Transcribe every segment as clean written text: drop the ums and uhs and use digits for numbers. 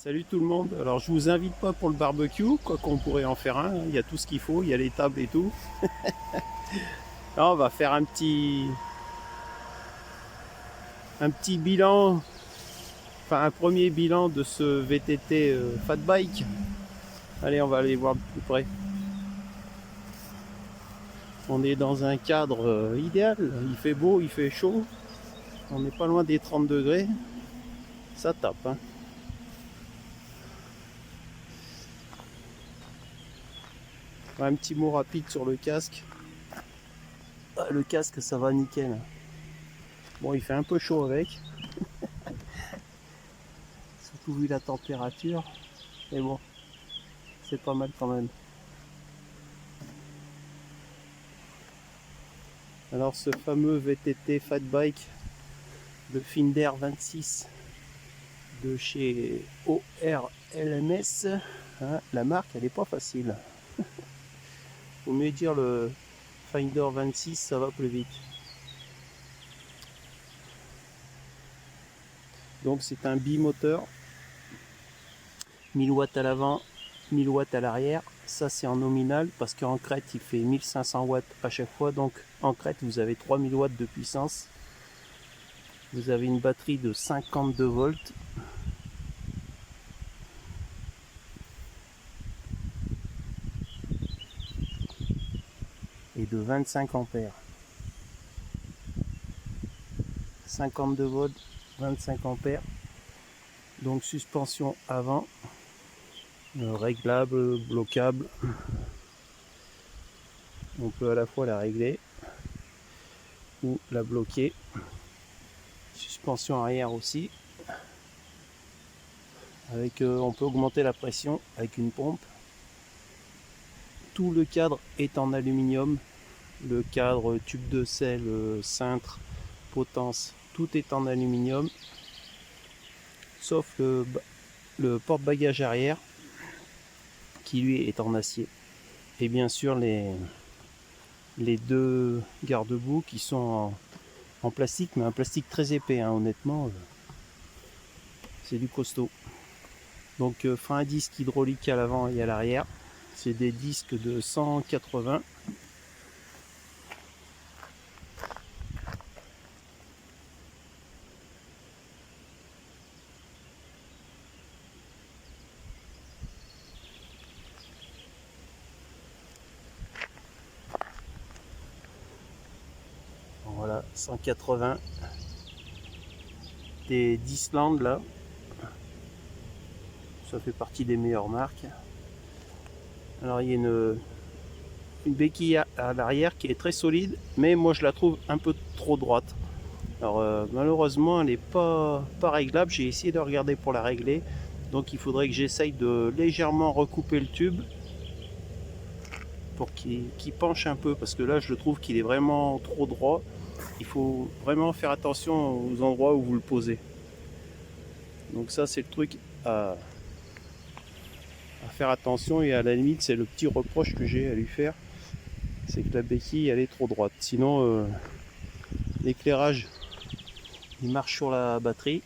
Salut tout le monde. Alors je vous invite pas pour le barbecue, quoi qu'on pourrait en faire un. Il y a tout ce qu'il faut, il y a les tables et tout. Là on va faire un petit bilan, enfin un premier bilan de ce VTT Fat Bike. Allez, on va aller voir de plus près. On est dans un cadre idéal. Il fait beau, il fait chaud. On n'est pas loin des 30 degrés. Ça tape, hein. Un petit mot rapide sur le casque. Ah, le casque, ça va nickel. Bon, il fait un peu chaud avec, surtout vu la température. Mais bon, c'est pas mal quand même. Alors ce fameux VTT Fat Bike de Finder 26 de chez ORLMS, hein, la marque elle est pas facile. Faut mieux dire le Finder 26, ça va plus vite. Donc c'est un bimoteur, 1000 watts à l'avant, 1000 watts à l'arrière. Ça c'est en nominal parce qu'en crête il fait 1500 watts à chaque fois. Donc en crête vous avez 3000 watts de puissance. Vous avez une batterie de 52 volts. Et de 25 ampères. 52 volts, 25 ampères. Donc suspension avant, réglable, bloquable. On peut à la fois la régler ou la bloquer. Suspension arrière aussi. Avec, on peut augmenter la pression avec une pompe. Tout le cadre est en aluminium. Le cadre, tube de sel, cintre, potence, tout est en aluminium. Sauf le porte-bagages arrière qui lui est en acier. Et bien sûr les deux garde-boue qui sont en plastique, mais un plastique très épais, hein, honnêtement. C'est du costaud. Donc frein à disque hydraulique à l'avant et à l'arrière. C'est des disques de 180. Voilà, 180. Des Disland là. Ça fait partie des meilleures marques. Alors il y a une béquille à l'arrière qui est très solide, mais moi je la trouve un peu trop droite. Alors malheureusement elle n'est pas réglable. J'ai essayé de regarder pour la régler. Donc il faudrait que j'essaye de légèrement recouper le tube pour qu'il penche un peu, parce que là je le trouve qu'il est vraiment trop droit. Il faut vraiment faire attention aux endroits où vous le posez. Donc ça c'est le truc à faire attention, et à la limite c'est le petit reproche que j'ai à lui faire, c'est que la béquille elle est trop droite. Sinon l'éclairage il marche sur la batterie,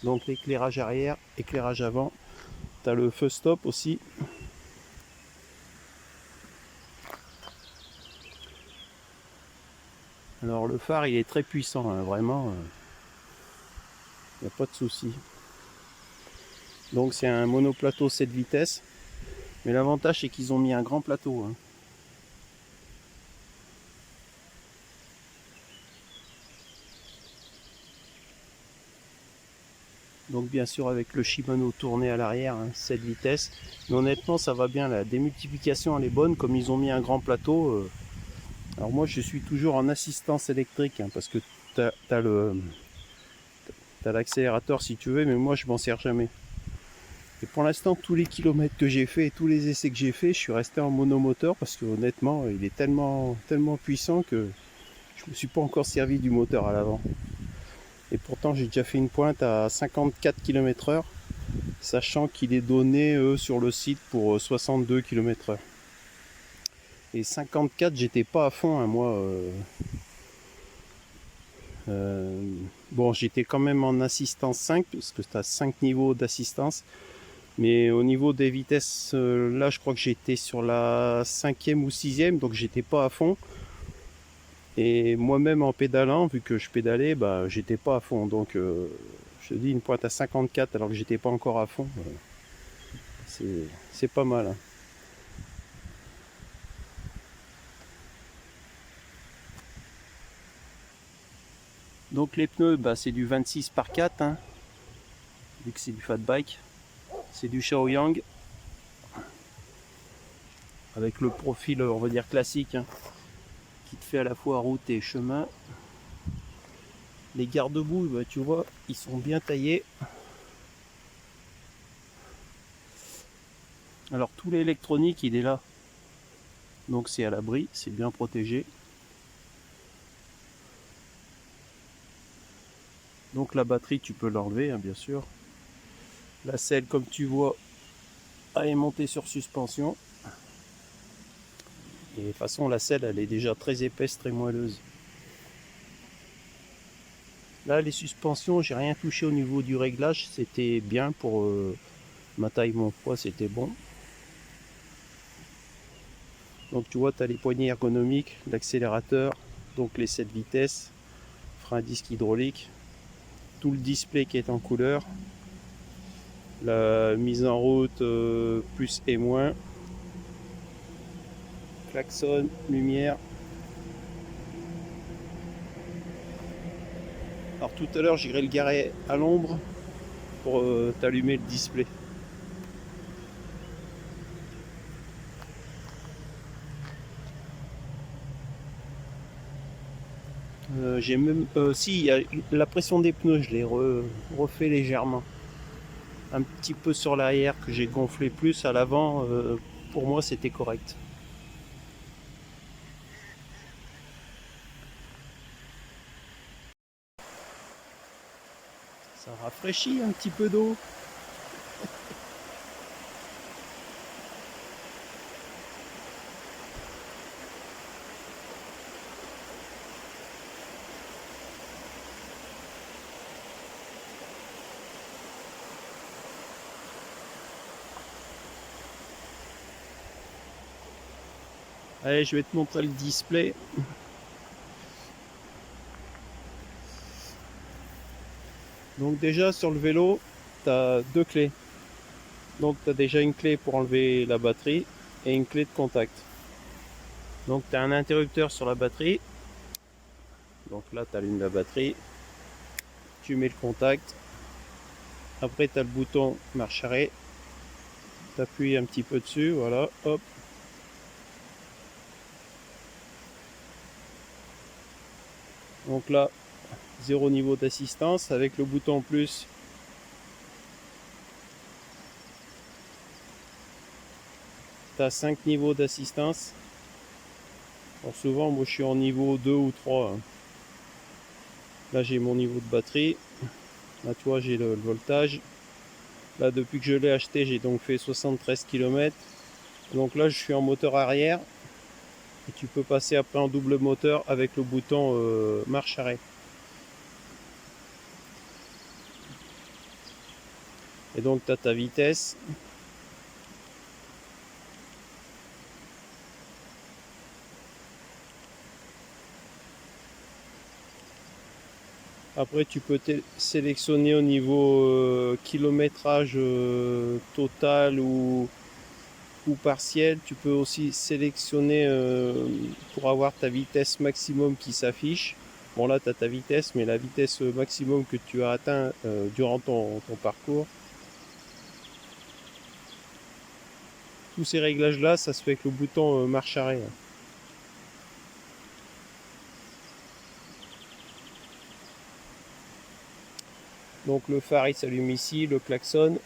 donc l'éclairage arrière, éclairage avant. Tu as le feu stop aussi. Alors le phare il est très puissant, hein, vraiment, il n'y a pas de souci. Donc c'est un monoplateau 7 vitesses, mais l'avantage c'est qu'ils ont mis un grand plateau, hein. Donc bien sûr avec le Shimano tourné à l'arrière, hein, 7 vitesses. Mais honnêtement ça va bien, la démultiplication elle est bonne, comme ils ont mis un grand plateau. Alors moi je suis toujours en assistance électrique, hein, parce que t'as l'accélérateur si tu veux, mais moi je m'en sers jamais. Et pour l'instant tous les kilomètres que j'ai fait et tous les essais que j'ai fait, je suis resté en monomoteur, parce que honnêtement il est tellement puissant que je me suis pas encore servi du moteur à l'avant. Et pourtant j'ai déjà fait une pointe à 54 km/h, sachant qu'il est donné sur le site pour 62 km/h. Et 54, j'étais pas à fond, hein, moi. Bon, j'étais quand même en assistance 5, parce que tu as 5 niveaux d'assistance. Mais au niveau des vitesses, là je crois que j'étais sur la 5e ou 6e, donc j'étais pas à fond. Et moi-même en pédalant, vu que je pédalais, bah j'étais pas à fond. Donc je te dis une pointe à 54 alors que j'étais pas encore à fond. C'est pas mal, hein. Donc les pneus, bah, c'est du 26 par 4, hein, vu que c'est du fat bike. C'est du Shaoyang avec le profil, on va dire classique, hein, qui te fait à la fois route et chemin. Les garde-boue, bah, tu vois, ils sont bien taillés. Alors tout l'électronique, il est là. Donc c'est à l'abri, c'est bien protégé. Donc la batterie, tu peux l'enlever, hein, bien sûr. La selle, comme tu vois, elle est montée sur suspension. Et de toute façon, la selle, elle est déjà très épaisse, très moelleuse. Là, les suspensions, j'ai rien touché au niveau du réglage. C'était bien pour ma taille, mon poids, c'était bon. Donc tu vois, tu as les poignées ergonomiques, l'accélérateur, donc les 7 vitesses, frein à disque hydraulique, tout le display qui est en couleur, la mise en route plus et moins, klaxon, lumière. Alors tout à l'heure j'irai le garer à l'ombre pour t'allumer le display. J'ai même si la pression des pneus, je l'ai refait légèrement. Un petit peu sur l'arrière que j'ai gonflé plus, à l'avant pour moi c'était correct. Ça rafraîchit un petit peu d'eau. Allez, je vais te montrer le display. Donc déjà sur le vélo, tu as deux clés. Donc tu as déjà une clé pour enlever la batterie et une clé de contact. Donc tu as un interrupteur sur la batterie. Donc là tu allumes la batterie, tu mets le contact. Après tu as le bouton marche arrêt. Tu appuies un petit peu dessus, voilà, hop. Donc là, zéro niveau d'assistance. Avec le bouton plus, tu as 5 niveaux d'assistance. Alors souvent, moi je suis en niveau 2 ou 3, hein. Là j'ai mon niveau de batterie. Là tu vois, j'ai le voltage. Là depuis que je l'ai acheté, j'ai donc fait 73 km. Donc là je suis en moteur arrière. Et tu peux passer après en double moteur avec le bouton marche arrêt. Et donc tu as ta vitesse. Après tu peux sélectionner au niveau kilométrage total ou partiel. Tu peux aussi sélectionner pour avoir ta vitesse maximum qui s'affiche. Bon là tu as ta vitesse, mais la vitesse maximum que tu as atteint durant ton parcours. Tous ces réglages là, ça se fait avec le bouton marche arrêt. Donc le phare il s'allume ici, le klaxon.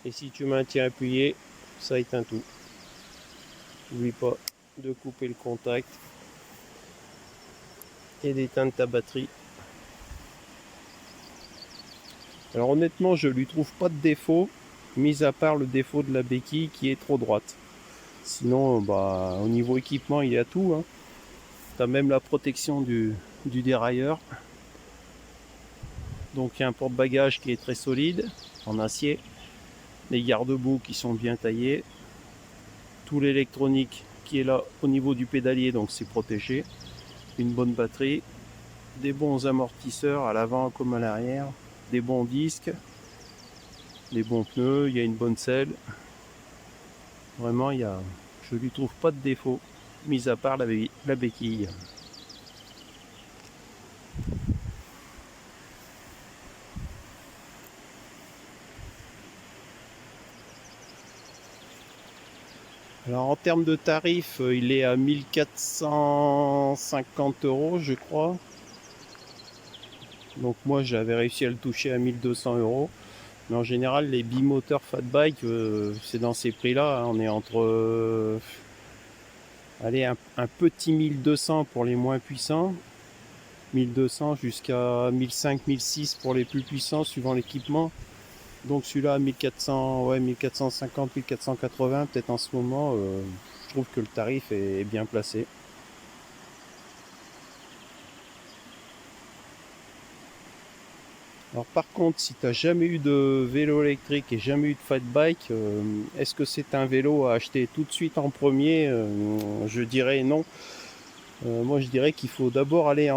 Et si tu maintiens appuyé, ça éteint tout. N'oublie pas de couper le contact et d'éteindre ta batterie. Alors honnêtement, je lui trouve pas de défaut, mis à part le défaut de la béquille qui est trop droite. Sinon, bah, au niveau équipement, il y a tout, hein. Tu as même la protection du dérailleur. Donc il y a un porte-bagages qui est très solide, en acier. Les garde-boue qui sont bien taillés. Tout l'électronique qui est là au niveau du pédalier, donc c'est protégé. Une bonne batterie. Des bons amortisseurs à l'avant comme à l'arrière. Des bons disques. Des bons pneus. Il y a une bonne selle. Vraiment, je lui trouve pas de défaut, mis à part la béquille. Alors en termes de tarifs, il est à 1450 € je crois. Donc moi j'avais réussi à le toucher à 1200 €. Mais en général les bimoteurs fat bike, c'est dans ces prix-là. On est entre allez, un petit 1200 pour les moins puissants. 1200 jusqu'à 1500, 1600 pour les plus puissants suivant l'équipement. Donc celui-là à 1400, ouais, 1450, 1480 peut-être en ce moment. Je trouve que le tarif est bien placé. Alors par contre, si tu n'as jamais eu de vélo électrique et jamais eu de fat bike, est-ce que c'est un vélo à acheter tout de suite en premier? Je dirais non. Moi je dirais qu'il faut d'abord aller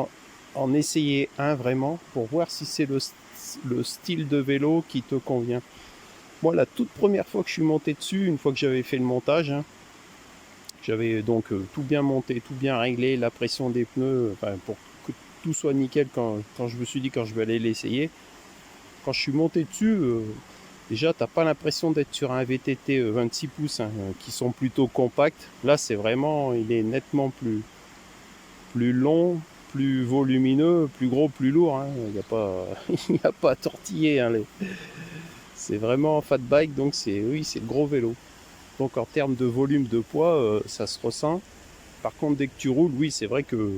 en essayer un vraiment pour voir si c'est le style de vélo qui te convient. Moi la toute première fois que je suis monté dessus, une fois que j'avais fait le montage, hein, j'avais donc tout bien monté, tout bien réglé, la pression des pneus, enfin, pour que tout soit nickel quand je me suis dit quand je vais aller l'essayer. Quand je suis monté dessus, déjà t'as pas l'impression d'être sur un VTT 26 pouces hein, qui sont plutôt compacts. Là c'est vraiment, il est nettement plus long, plus volumineux, plus gros, plus lourd. Hein. Il n'y a pas, il y a pas à tortiller. Hein, c'est vraiment fat bike, donc oui, c'est le gros vélo. Donc en termes de volume de poids, ça se ressent. Par contre, dès que tu roules, oui, c'est vrai que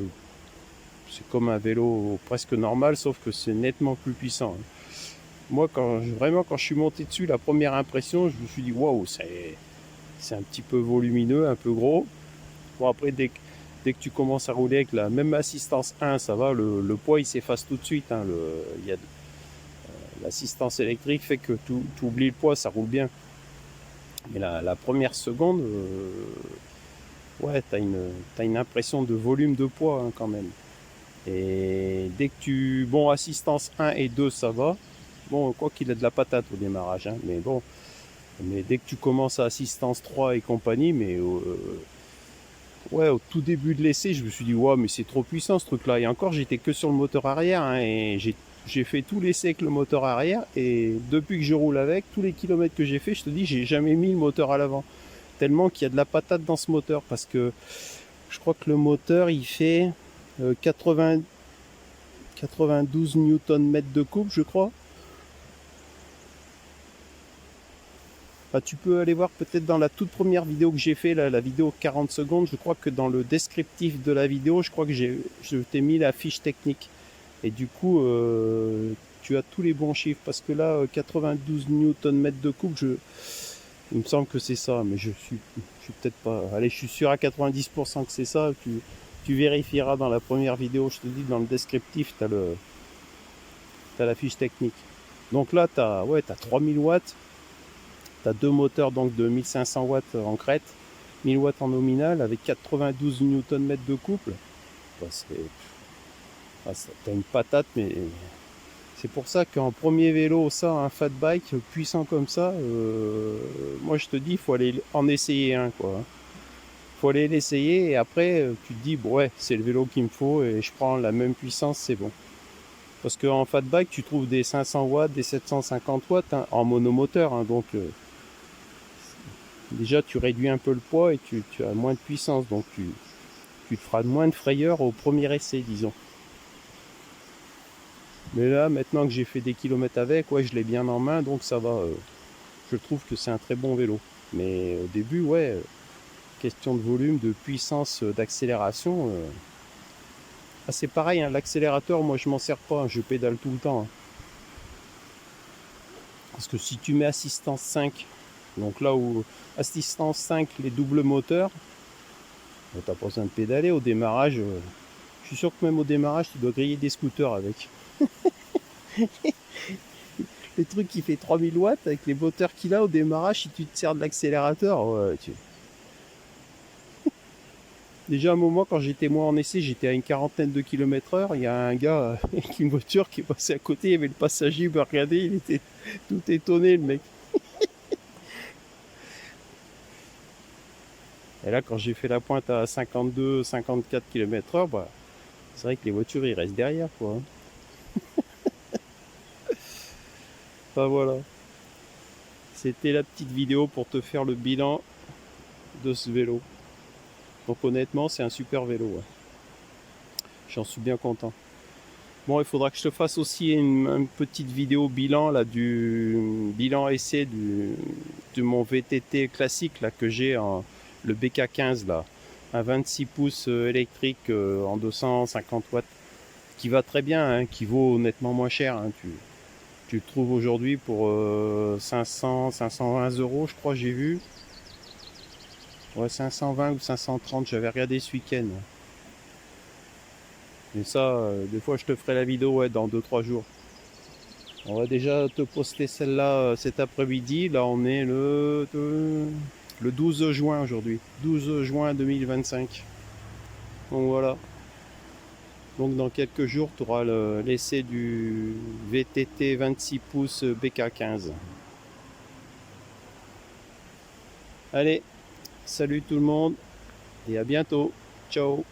c'est comme un vélo presque normal, sauf que c'est nettement plus puissant. Hein. Moi, quand je suis monté dessus, la première impression, je me suis dit, waouh, c'est un petit peu volumineux, un peu gros. Bon, après, dès que tu commences à rouler avec la même assistance 1, ça va, le poids il s'efface tout de suite. Hein, l'assistance électrique fait que tu oublies le poids, ça roule bien. Mais la première seconde, ouais, t'as une impression de volume de poids hein, quand même. Et dès que bon, assistance 1 et 2, ça va. Bon, quoi qu'il a de la patate au démarrage, hein, mais bon. Mais dès que tu commences à assistance 3 et compagnie, mais ouais, au tout début de l'essai, je me suis dit, ouais, mais c'est trop puissant ce truc-là. Et encore, j'étais que sur le moteur arrière, hein, et j'ai fait tout l'essai avec le moteur arrière, et depuis que je roule avec, tous les kilomètres que j'ai fait, je te dis, j'ai jamais mis le moteur à l'avant. Tellement qu'il y a de la patate dans ce moteur, parce que je crois que le moteur, il fait 92 Nm de couple, je crois. Bah, tu peux aller voir peut-être dans la toute première vidéo que j'ai fait, la vidéo 40 secondes, je crois que dans le descriptif de la vidéo, je crois que je t'ai mis la fiche technique. Et du coup, tu as tous les bons chiffres, parce que là, 92 Nm de couple, il me semble que c'est ça, mais je suis peut-être pas... Allez, je suis sûr à 90% que c'est ça, tu vérifieras dans la première vidéo, je te dis, dans le descriptif, tu as la fiche technique. Donc là, tu as 3000 watts. Tu as deux moteurs donc de 1500 watts en crête, 1000 watts en nominal avec 92 Nm de couple. Bah, t'as une patate, mais c'est pour ça qu'en premier vélo, ça, un fat bike puissant comme ça, moi je te dis, il faut aller en essayer un, quoi. Faut aller l'essayer et après tu te dis, bon, ouais, c'est le vélo qu'il me faut et je prends la même puissance, c'est bon. Parce qu'en fat bike, tu trouves des 500 watts, des 750 watts hein, en monomoteur, hein, donc déjà tu réduis un peu le poids et tu as moins de puissance, donc tu te feras moins de frayeur au premier essai, disons. Mais là, maintenant que j'ai fait des kilomètres avec, ouais, je l'ai bien en main, donc ça va. Je trouve que c'est un très bon vélo. Mais au début, ouais, question de volume, de puissance, d'accélération. Ah, c'est pareil, hein, l'accélérateur, moi je m'en sers pas, hein, je pédale tout le temps. Hein. Parce que si tu mets assistance 5 Donc là où assistance 5, les doubles moteurs, t'as pas besoin de pédaler au démarrage. Je suis sûr que même au démarrage, tu dois griller des scooters avec. Les trucs qui fait 3000 watts avec les moteurs qu'il a au démarrage, si tu te sers de l'accélérateur, ouais, Déjà à un moment, quand j'étais moi en essai, j'étais à une quarantaine de km/h. Il y a un gars avec une voiture qui est passé à côté, il y avait le passager, il m'a regardé, il était tout étonné, le mec. Et là, quand j'ai fait la pointe à 52-54 km/h, bah, c'est vrai que les voitures, ils restent derrière, quoi. Enfin voilà, c'était la petite vidéo pour te faire le bilan de ce vélo. Donc honnêtement, c'est un super vélo, ouais. J'en suis bien content. Bon, il faudra que je te fasse aussi une petite vidéo bilan là, du bilan essai de mon VTT classique là, que j'ai, le BK15 là, un 26 pouces électrique en 250 watts, qui va très bien, hein, qui vaut nettement moins cher. Hein. Tu le trouves aujourd'hui pour 520 euros, je crois, j'ai vu. Ouais, 520 ou 530, j'avais regardé ce week-end. Et ça, des fois, je te ferai la vidéo ouais, dans 2-3 jours. On va déjà te poster celle-là cet après-midi. Là, on est le 12 juin aujourd'hui. 12 juin 2025. Donc voilà. Donc dans quelques jours, tu auras l'essai du VTT 26 pouces BK15. Allez, salut tout le monde et à bientôt. Ciao.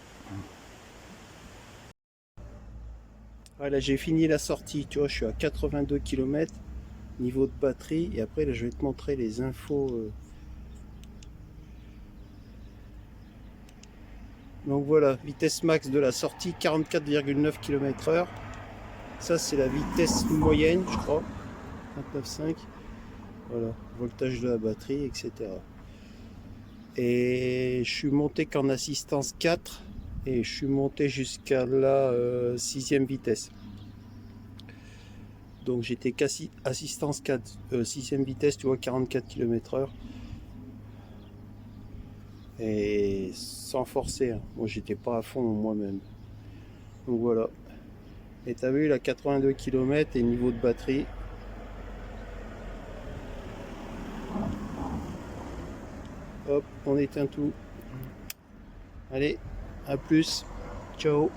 Voilà, j'ai fini la sortie. Tu vois, je suis à 82 km niveau de batterie. Et après, là, je vais te montrer les infos. Donc voilà, vitesse max de la sortie 44,9 km/h. Ça c'est la vitesse moyenne, je crois. 29,5. Voilà, voltage de la batterie, etc. Et je suis monté qu'en assistance 4 et je suis monté jusqu'à la 6e vitesse. Donc j'étais qu'assistance 4, 6e vitesse, tu vois, 44 km/h. Et sans forcer, hein. Moi j'étais pas à fond moi-même. Donc voilà. Et t'as vu, la 82 km et niveau de batterie. Hop, on éteint tout. Allez, à plus. Ciao.